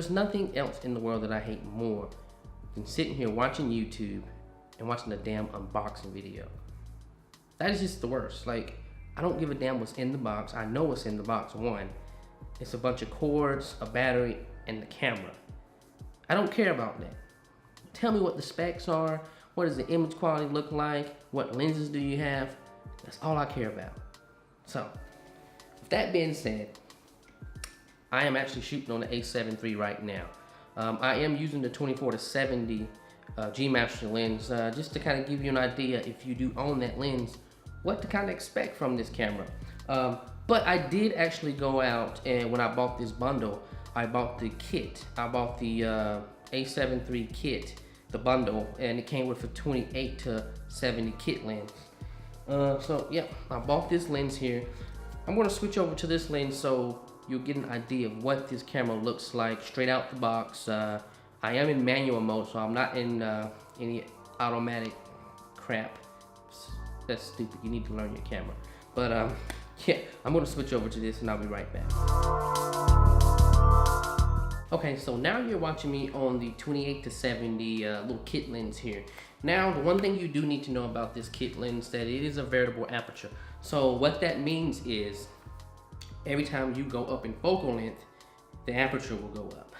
there's nothing else in the world that I hate more than sitting here watching YouTube and watching a damn unboxing video. That is just the worst. Like, I don't give a damn what's in the box. I know what's in the box. One, it's a bunch of cords, a battery, and the camera. I don't care about that. Tell me what the specs are. What does the image quality look like? What lenses do you have? That's all I care about. So, with that being said, I am actually shooting on the a7 III right now. I am using the 24-70 G Master lens just to kind of give you an idea, if you do own that lens, what to kind of expect from this camera. But I did actually go out, and when I bought this bundle, I bought the kit. I bought the a7 III kit, the bundle, and it came with a 28-70 kit lens. So yeah, I bought this lens here. I'm gonna switch over to this lens so you'll get an idea of what this camera looks like straight out the box. I am in manual mode, so I'm not in any automatic crap. That's stupid, you need to learn your camera. But yeah, I'm gonna switch over to this and I'll be right back. Okay, so now you're watching me on the 28-70 little kit lens here. Now, the one thing you do need to know about this kit lens, that it is a variable aperture. So what that means is, every time you go up in focal length, the aperture will go up.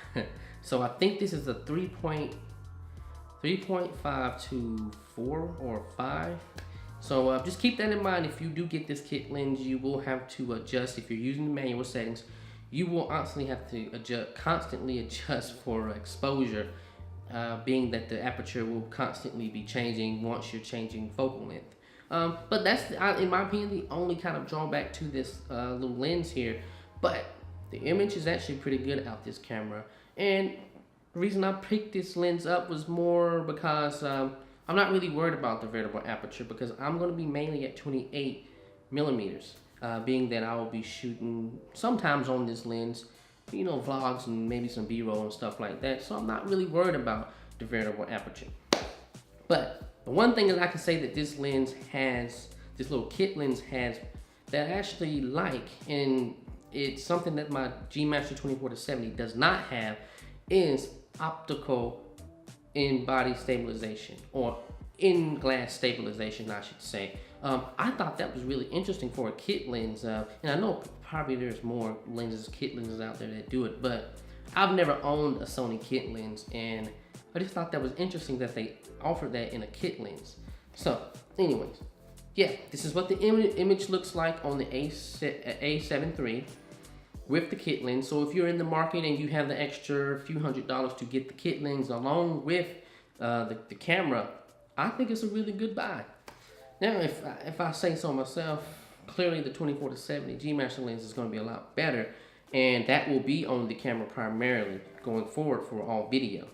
So I think this is a 3.5 to 4 or 5. So just keep that in mind. If you do get this kit lens, you will have to adjust. If you're using the manual settings, you will honestly have to constantly adjust for exposure, being that the aperture will constantly be changing once you're changing focal length. But that's, in my opinion, the only kind of drawback to this little lens here. But the image is actually pretty good out this camera. And the reason I picked this lens up was more because I'm not really worried about the variable aperture, because I'm going to be mainly at 28 millimeters. Being that I will be shooting sometimes on this lens, you know, vlogs and maybe some B-roll and stuff like that. So I'm not really worried about the variable aperture. But the one thing that I can say that this lens has, this little kit lens has, that I actually like, and it's something that my G Master 24-70 does not have, is optical in-body stabilization, or in-glass stabilization, I should say. I thought that was really interesting for a kit lens, and I know probably there's more lenses, kit lenses out there that do it, but I've never owned a Sony kit lens, and I just thought that was interesting that they offered that in a kit lens. So, anyways, yeah, this is what the image looks like on the a7 III with the kit lens. So if you're in the market and you have the extra few $100s to get the kit lens along with the camera, I think it's a really good buy. Now, if I say so myself, clearly the 24-70 G Master lens is going to be a lot better, and that will be on the camera primarily going forward for all video.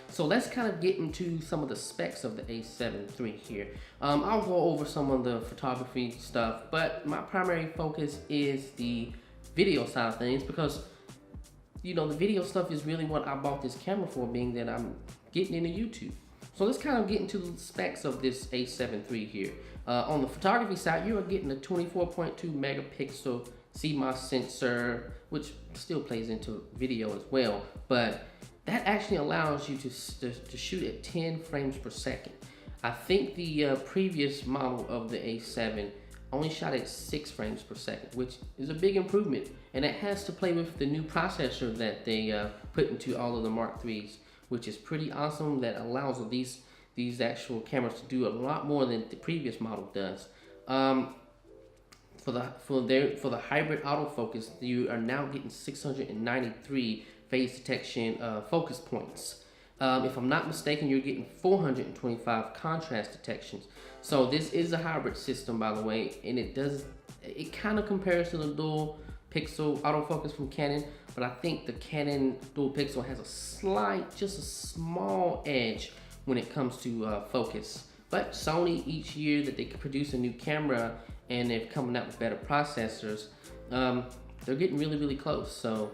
So let's kind of get into some of the specs of the a7 III here. I'll go over some of the photography stuff, but my primary focus is the video side of things, because you know, the video stuff is really what I bought this camera for, being that I'm getting into YouTube. So let's kind of get into the specs of this a7 III here. On the photography side, you are getting a 24.2 megapixel CMOS sensor, which still plays into video as well, but that actually allows you to shoot at 10 frames per second. I think the previous model of the a7 only shot at 6 frames per second, which is a big improvement, and it has to play with the new processor that they put into all of the Mark IIIs, which is pretty awesome. That allows these actual cameras to do a lot more than the previous model does. For the hybrid autofocus, you are now getting 693 phase detection focus points. If I'm not mistaken, you're getting 425 contrast detections. So this is a hybrid system, by the way, and it kind of compares to the dual pixel autofocus from Canon, but I think the Canon dual pixel has just a small edge when it comes to focus. But Sony, each year that they produce a new camera and they're coming out with better processors, they're getting really, really close. So,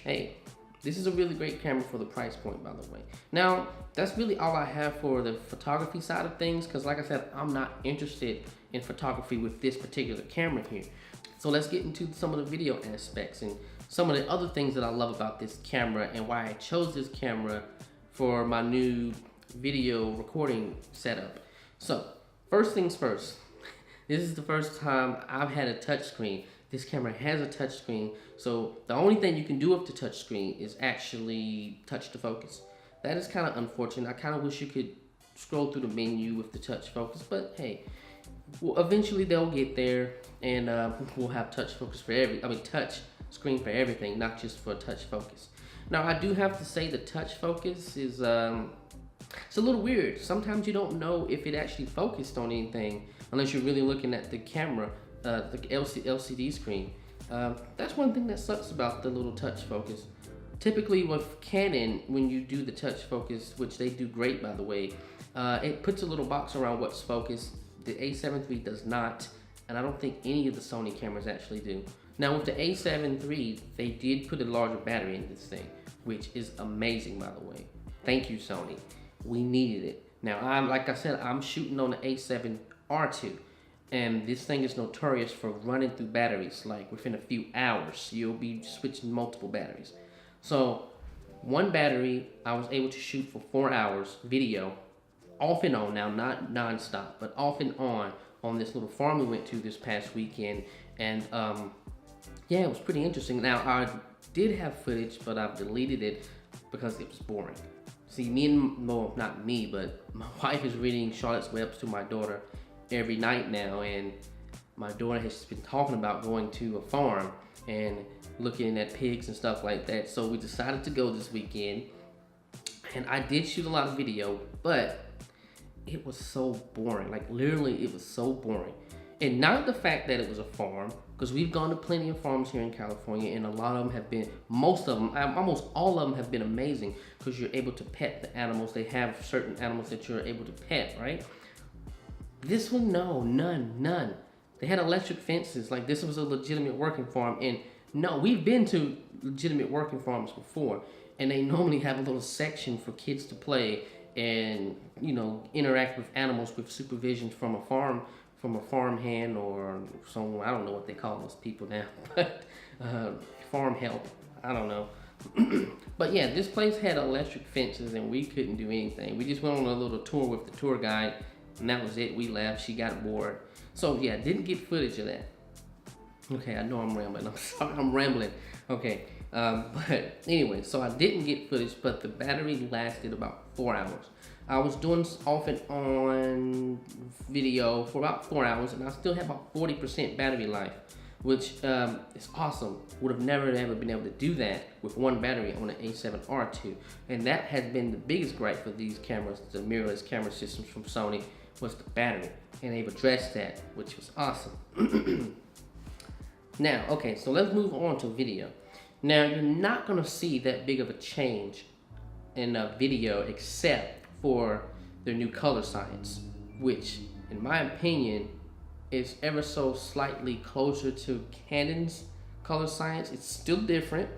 hey, this is a really great camera for the price point, by the way. Now, that's really all I have for the photography side of things, because like I said, I'm not interested in photography with this particular camera here. So let's get into some of the video aspects and some of the other things that I love about this camera and why I chose this camera for my new video recording setup. So, first things first, this is the first time I've had a touchscreen. This camera has a touchscreen, so the only thing you can do with the touchscreen is actually touch the focus. That is kind of unfortunate. I kind of wish you could scroll through the menu with the touch focus, but hey, well, eventually they'll get there, and we'll have touch focus for touch screen for everything, not just for touch focus. Now, I do have to say the touch focus is it's a little weird. Sometimes you don't know if it actually focused on anything unless you're really looking at the camera, the LCD screen. That's one thing that sucks about the little touch focus. Typically with Canon, when you do the touch focus, which they do great by the way, it puts a little box around what's focused. The A7 III does not, and I don't think any of the Sony cameras actually do. Now with the A7 III, they did put a larger battery in this thing, which is amazing by the way. Thank you, Sony. We needed it. Now, like I said, I'm shooting on the A7 R2, and this thing is notorious for running through batteries. Like within a few hours, you'll be switching multiple batteries. So one battery, I was able to shoot for 4 hours video, off and on now, not non-stop, but off and on this little farm we went to this past weekend. And yeah, it was pretty interesting. Now, I did have footage, but I've deleted it because it was boring. See, not me, but my wife is reading Charlotte's Webs to my daughter every night now, and my daughter has been talking about going to a farm and looking at pigs and stuff like that. So we decided to go this weekend, and I did shoot a lot of video, but it was so boring. Like literally, it was so boring. And not the fact that it was a farm, because we've gone to plenty of farms here in California, and a lot of them have been, almost all of them have been amazing, because you're able to pet the animals. They have certain animals that you're able to pet, right? This one, no, none. They had electric fences. Like this was a legitimate working farm, and no, we've been to legitimate working farms before, and they normally have a little section for kids to play and, you know, interact with animals with supervision from a farm hand or someone, I don't know what they call those people now, but farm help, I don't know. But yeah, this place had electric fences and we couldn't do anything. We just went on a little tour with the tour guide, and that was it. We left, she got bored. So yeah, didn't get footage of that. Okay, I know I'm rambling, I'm sorry, I'm rambling. Okay, but anyway, so I didn't get footage, but the battery lasted about 4 hours. I was doing off and on video for about 4 hours, and I still have about 40% battery life, which is awesome. Would have never ever been able to do that with one battery on an A7 R2, and that has been the biggest gripe for these cameras, the mirrorless camera systems from Sony, was the battery, and they've addressed that, which was awesome. Now, okay, so let's move on to video. Now, you're not gonna see that big of a change in a video except for their new color science, which, in my opinion, is ever so slightly closer to Canon's color science. It's still different.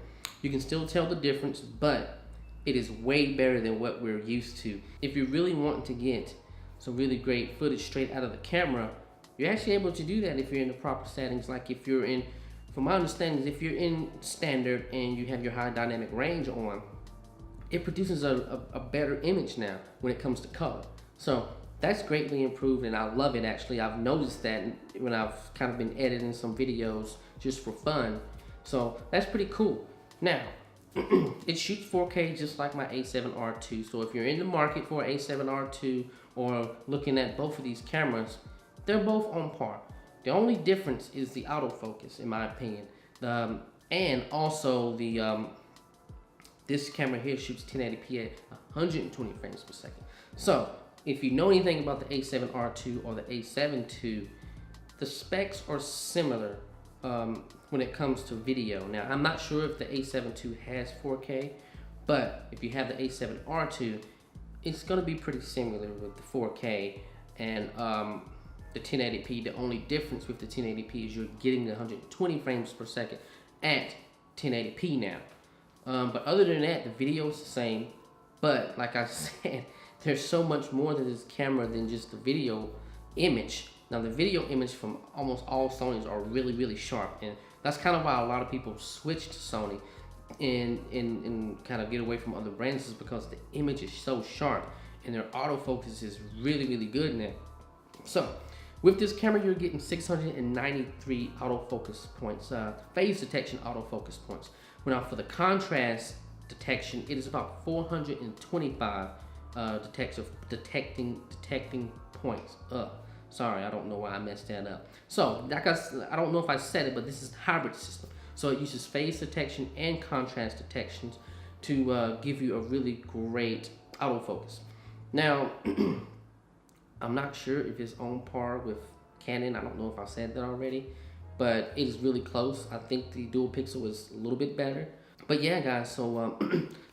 You can still tell the difference, but it is way better than what we're used to. If you're really wanting to get some really great footage straight out of the camera, you're actually able to do that if you're in the proper settings. Like if you're in, from my understanding, if you're in standard and you have your high dynamic range on, it produces a better image now when it comes to color. So that's greatly improved, and I love it actually. I've noticed that when I've kind of been editing some videos just for fun. So that's pretty cool. Now, it shoots 4K just like my A7 R2. So if you're in the market for A7 R2 or looking at both of these cameras, they're both on par. The only difference is the autofocus, in my opinion. And also the this camera here shoots 1080p at 120 frames per second. So if you know anything about the A7 R2 or the A7 II, the specs are similar when it comes to video. Now, I'm not sure if the A7 II has 4K, but if you have the A7 R2, it's gonna be pretty similar with the 4K and the 1080p. The only difference with the 1080p is you're getting the 120 frames per second at 1080p now. But other than that, the video is the same. But like I said, there's so much more to this camera than just the video image. Now the video image from almost all Sonys are really, really sharp, and That's kind of why a lot of people switch to Sony and kind of get away from other brands, is because the image is so sharp and their autofocus is really good now. So with this camera, you're getting 693 autofocus points, phase detection autofocus points. Now for the contrast detection, it is about 425 detecting points. Sorry, I don't know why I messed that up. So like I don't know if I said it, but this is a hybrid system. So it uses phase detection and contrast detections to give you a really great autofocus. Now, I'm not sure if it's on par with Canon. I don't know if I said that already, but it is really close. I think the dual pixel is a little bit better. But yeah, guys, so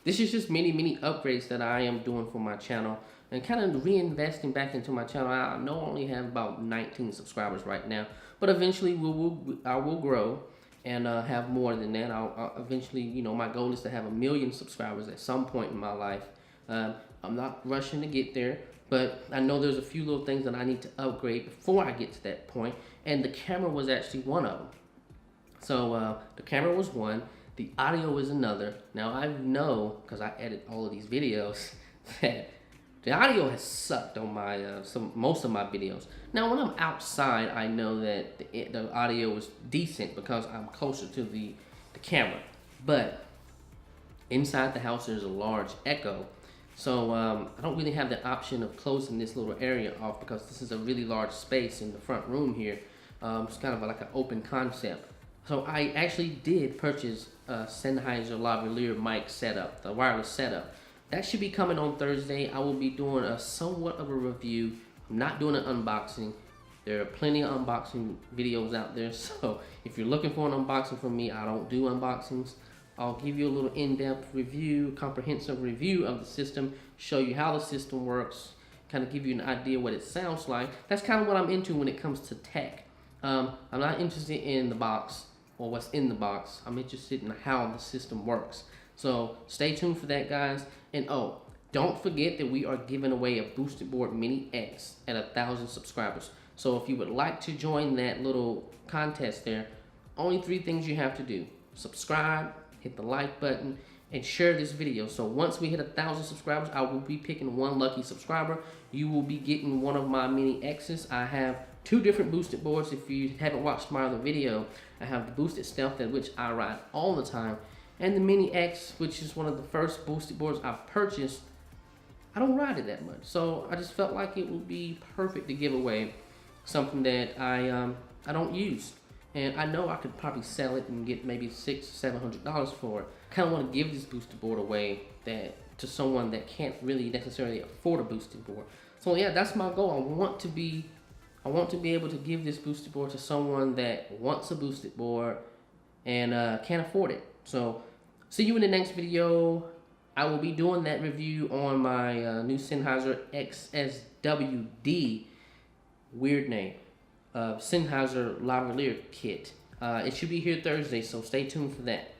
this is just many upgrades that I am doing for my channel and kind of reinvesting back into my channel. I know I only have about 19 subscribers right now, but eventually I will grow and have more than that. I'll eventually, you know, my goal is to have 1 million subscribers at some point in my life. I'm not rushing to get there, but I know there's a few little things that I need to upgrade before I get to that point, and the camera was actually one of them. So the camera was one, the audio is another. Now I know, because I edit all of these videos, that the audio has sucked on my most of my videos. Now when I'm outside, I know that the audio is decent because I'm closer to the camera. But inside the house, there's a large echo. So I don't really have the option of closing this little area off because this is a really large space in the front room here. It's kind of like an open concept. So I actually did purchase a Sennheiser lavalier mic setup, the wireless setup. That should be coming on Thursday. I will be doing a somewhat of a review. I'm not doing an unboxing. There are plenty of unboxing videos out there. So if you're looking for an unboxing from me, I don't do unboxings. I'll give you a little in-depth review, comprehensive review of the system, show you how the system works, kind of give you an idea what it sounds like. That's kind of what I'm into when it comes to tech. I'm not interested in the box or what's in the box. I'm interested in how the system works. So stay tuned for that, guys. And oh, don't forget that we are giving away a Boosted Board Mini X at 1,000 subscribers. So if you would like to join that little contest there, only 3 things you have to do. Subscribe, hit the like button, and share this video. So once we hit 1,000 subscribers, I will be picking one lucky subscriber. You will be getting one of my Mini X's. I have 2 different boosted boards. If you haven't watched my other video, I have the Boosted Stealth, which I ride all the time, and the Mini X, which is one of the first boosted boards I've purchased. I don't ride it that much, so I just felt like it would be perfect to give away something that I don't use. And I know I could probably sell it and get maybe $600-700 for it. I kind of want to give this boosted board away to someone that can't really necessarily afford a boosted board. So yeah, that's my goal. I want to be able to give this boosted board to someone that wants a boosted board and can't afford it. So see you in the next video. I will be doing that review on my new Sennheiser XSWD, weird name, Sennheiser lavalier kit. It should be here Thursday, so stay tuned for that.